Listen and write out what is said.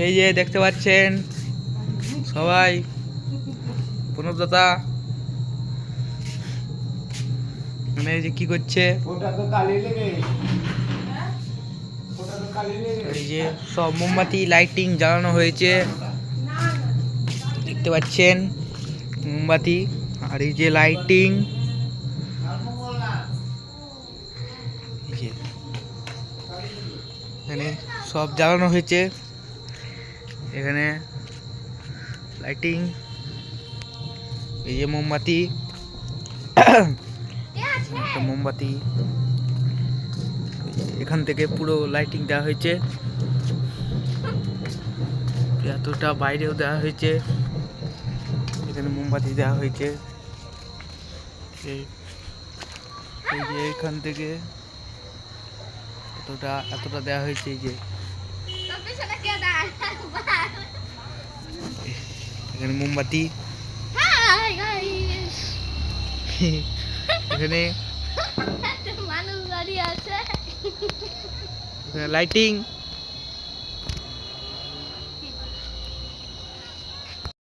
এই যে দেখতে পাচ্ছেন সবাই প্রণব দাদা মানে এই যে কি করছে, এই যে সব মোমবাতি লাইটিং জ্বালানো হয়েছে দেখতে পাচ্ছেন মোমবাতি, আর এই যে লাইটিং এখানে সব জ্বালানো হয়েছে, এখানে লাইটিং, এই যে মোমবাতি মোমবাতি এখান থেকে পুরো লাইটিং দেওয়া হয়েছে, এতটা বাইরেও দেওয়া হয়েছে, এখানে মোমবাতি দেওয়া হয়েছে, এই যে এখান থেকে এতটা দেওয়া হয়েছে, এই যে এখানে মোমবাতি, এখানে লাইটিং।